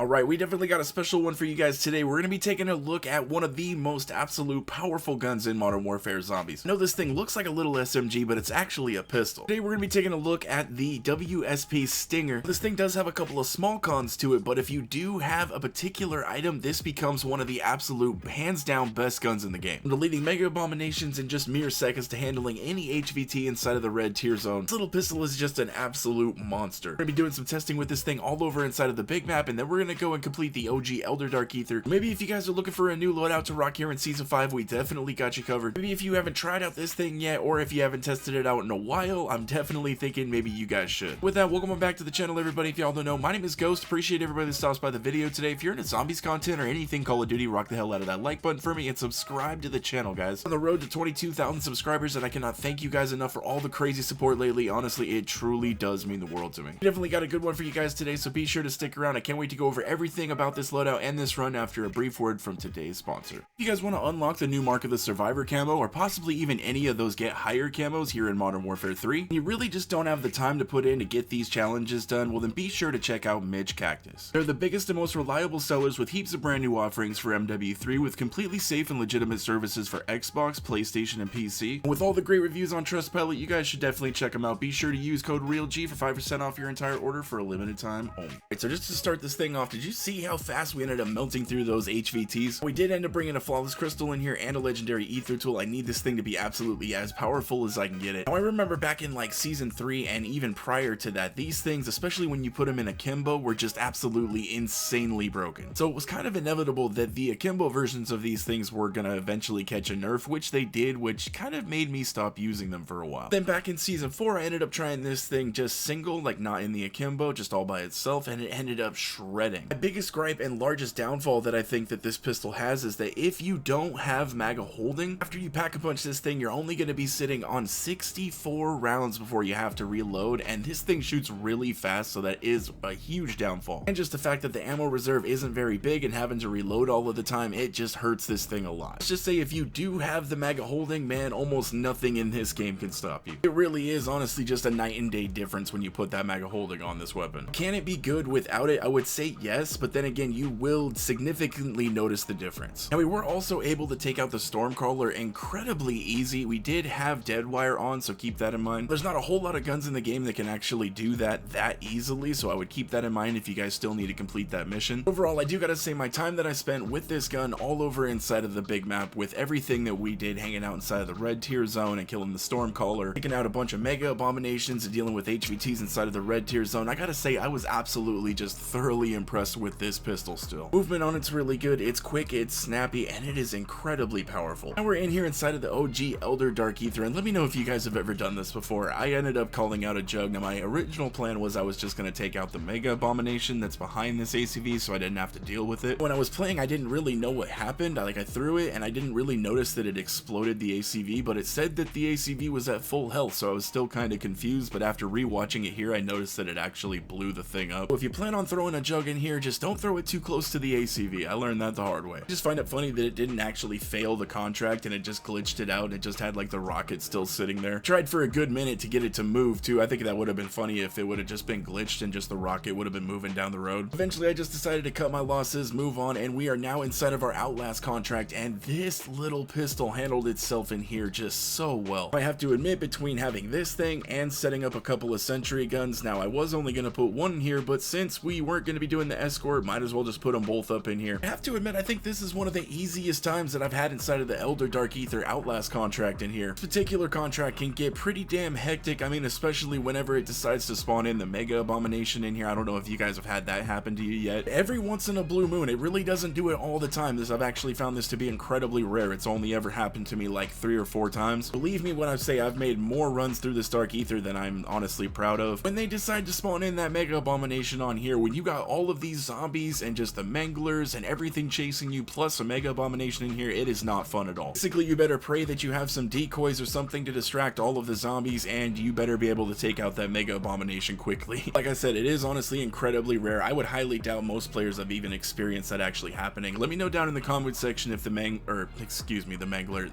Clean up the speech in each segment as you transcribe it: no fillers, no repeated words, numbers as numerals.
Alright, we definitely got a special one for you guys today. We're going to be taking a look at one of the most absolute powerful guns in Modern Warfare Zombies. I know this thing looks like a little SMG, but it's actually a pistol. Today we're going to be taking a look at the WSP Stinger. This thing does have a couple of small cons to it, but if you do have a particular item, this becomes one of the absolute hands down best guns in the game. From deleting mega abominations in just mere seconds to handling any HVT inside of the red tier zone, this little pistol is just an absolute monster. We're going to be doing some testing with this thing all over inside of the big map, and then we're going to go and complete the OG Elder Dark Aether. Maybe if you guys are looking for a new loadout to rock here in Season 5, we definitely got you covered. Maybe if you haven't tried out this thing yet, or if you haven't tested it out in a while, I'm definitely thinking maybe you guys should. With that, welcome back to the channel, everybody. If y'all don't know, my name is Ghost. Appreciate everybody that stops by the video today. If you're into zombies content or anything Call of Duty, rock the hell out of that like button for me and subscribe to the channel, guys. On the road to 22,000 subscribers, and I cannot thank you guys enough for all the crazy support lately. Honestly, it truly does mean the world to me. We definitely got a good one for you guys today, so be sure to stick around. I can't wait to go over everything about this loadout and this run after a brief word from today's sponsor. If you guys want to unlock the new Mark of the Survivor camo, or possibly even any of those get higher camos here in Modern Warfare 3, and you really just don't have the time to put in to get these challenges done, well then be sure to check out Midge Cactus. They're the biggest and most reliable sellers with heaps of brand new offerings for MW3 with completely safe and legitimate services for Xbox, PlayStation, and PC. And with all the great reviews on Trustpilot, you guys should definitely check them out. Be sure to use code REALG for 5% off your entire order for a limited time only. Alright, so just to start this thing off, did you see how fast we ended up melting through those HVTs? We did end up bringing a flawless crystal in here and a legendary ether tool. I need this thing to be absolutely as powerful as I can get it. Now I remember back in like Season 3 and even prior to that, these things, especially when you put them in akimbo, were just absolutely insanely broken. So it was kind of inevitable that the akimbo versions of these things were gonna eventually catch a nerf, which they did, which kind of made me stop using them for a while. Then back in Season 4, I ended up trying this thing just single, like not in the akimbo, just all by itself, and it ended up shredding. My biggest gripe and largest downfall that I think that this pistol has is that if you don't have maga holding, after you pack a punch this thing, you're only going to be sitting on 64 rounds before you have to reload, and this thing shoots really fast, so that is a huge downfall. And just the fact that the ammo reserve isn't very big and having to reload all of the time, it just hurts this thing a lot. Let's just say if you do have the maga holding, man, almost nothing in this game can stop you. It really is honestly just a night and day difference when you put that maga holding on this weapon. Can it be good without it? I would say yes, but then again, you will significantly notice the difference. Now we were also able to take out the Stormcaller incredibly easy. We did have Deadwire on, so keep that in mind. There's not a whole lot of guns in the game that can actually do that easily, so I would keep that in mind if you guys still need to complete that mission. Overall, I do gotta say my time that I spent with this gun all over inside of the big map with everything that we did, hanging out inside of the red tier zone and killing the Stormcaller, taking out a bunch of mega abominations and dealing with HVTs inside of the red tier zone, I gotta say I was absolutely just thoroughly impressed with this pistol still. Movement on it's really good, it's quick, it's snappy, and it is incredibly powerful. Now we're in here inside of the OG Elder Dark Aether, and let me know if you guys have ever done this before. I ended up calling out a jug. Now my original plan was I was just gonna take out the mega abomination that's behind this ACV so I didn't have to deal with it. When I was playing, I didn't really know what happened. I threw it and I didn't really notice that it exploded the ACV, but it said that the ACV was at full health, so I was still kind of confused, but after rewatching it here, I noticed that it actually blew the thing up. So if you plan on throwing a jug in here, just don't throw it too close to the ACV. I learned that the hard way. I just find it funny that it didn't actually fail the contract and it just glitched it out and it just had like the rocket still sitting there. Tried for a good minute to get it to move too. I think that would have been funny if it would have just been glitched and just the rocket would have been moving down the road. Eventually I just decided to cut my losses, move on, and we are now inside of our Outlast contract, and this little pistol handled itself in here just so well. I have to admit, between having this thing and setting up a couple of sentry guns, now I was only going to put one in here, but since we weren't going to be doing the escort, might as well just put them both up in here. I have to admit, I think this is one of the easiest times that I've had inside of the Elder Dark Aether Outlast contract in here. This particular contract can get pretty damn hectic. I mean, especially whenever it decides to spawn in the mega abomination in here. I don't know if you guys have had that happen to you yet. Every once in a blue moon, it really doesn't do it all the time. I've actually found this to be incredibly rare. It's only ever happened to me like 3 or 4 times. Believe me when I say I've made more runs through this Dark Aether than I'm honestly proud of. When they decide to spawn in that mega abomination on here, when you got all of these zombies and just the manglers and everything chasing you plus a mega abomination in here, it is not fun at all. Basically, you better pray that you have some decoys or something to distract all of the zombies, and you better be able to take out that mega abomination quickly. Like I said, it is honestly incredibly rare. I would highly doubt most players have even experienced that actually happening. Let me know down in the comment section if the mangler,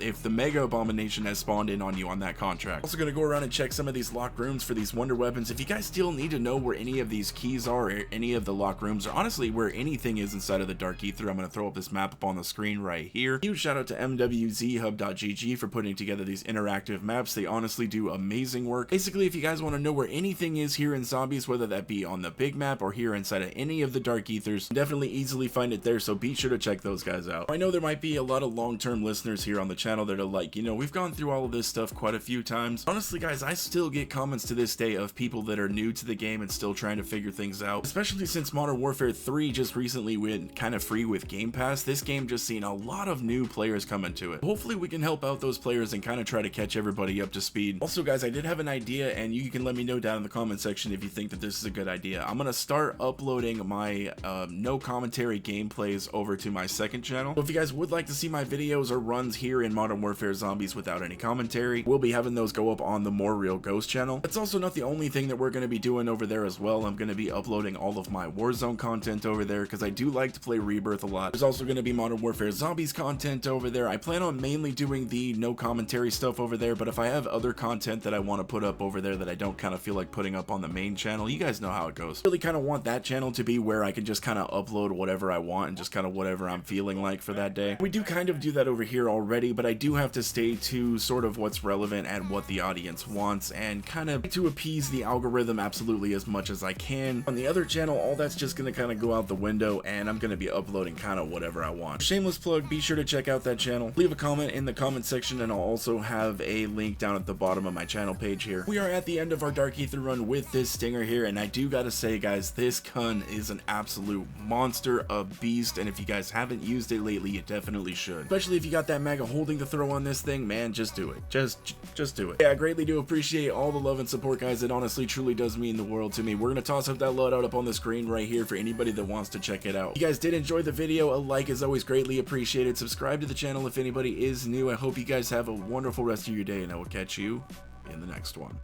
if the mega abomination has spawned in on you on that contract. Also gonna go around and check some of these locked rooms for these wonder weapons. If you guys still need to know where any of these keys are or any of the locked rooms bottoms, or honestly where anything is inside of the Dark Aether. I'm going to throw up this map up on the screen right here. Huge shout out to MWZHUB.gg for putting together these interactive maps. They honestly do amazing work. Basically, if you guys want to know where anything is here in Zombies, whether that be on the big map or here inside of any of the Dark Aethers, definitely easily find it there, so be sure to check those guys out. I know there might be a lot of long-term listeners here on the channel that are like, you know, we've gone through all of this stuff quite a few times. Honestly, guys, I still get comments to this day of people that are new to the game and still trying to figure things out, especially since Modern Warfare 3 just recently went kind of free with Game Pass. This game just seen a lot of new players come into it. Hopefully we can help out those players and kind of try to catch everybody up to speed. Also, guys, I did have an idea, and you can let me know down in the comment section if you think that this is a good idea. I'm gonna start uploading my no commentary gameplays over to my second channel. So if you guys would like to see my videos or runs here in Modern Warfare Zombies without any commentary, we'll be having those go up on the TheRealGhost channel. That's also not the only thing that we're going to be doing over there as well. I'm going to be uploading all of my Warzone content over there because I do like to play Rebirth a lot. There's also going to be Modern Warfare Zombies content over there. I plan on mainly doing the no commentary stuff over there, but if I have other content that I want to put up over there that I don't kind of feel like putting up on the main channel, you guys know how it goes. Really kind of want that channel to be where I can just kind of upload whatever I want and just kind of whatever I'm feeling like for that day. We do kind of do that over here already, but I do have to stay to sort of what's relevant and what the audience wants and kind of to appease the algorithm absolutely as much as I can. On the other channel, all that's just going to kind of go out the window, and I'm going to be uploading kind of whatever I want. Shameless plug, be sure to check out that channel. Leave a comment in the comment section, and I'll also have a link down at the bottom of my channel page here. We are at the end of our Dark Aether run with this Stinger here, and I do gotta say, guys, this gun is an absolute monster, a beast, and if you guys haven't used it lately, you definitely should. Especially if you got that mega holding to throw on this thing, man, just do it. Just do it. Yeah, I greatly do appreciate all the love and support, guys. It honestly truly does mean the world to me. We're gonna toss up that loadout up on the screen right here for anybody that wants to check it out. If you guys did enjoy the video, a like is always greatly appreciated. Subscribe to the channel if anybody is new. I hope you guys have a wonderful rest of your day, and I will catch you in the next one.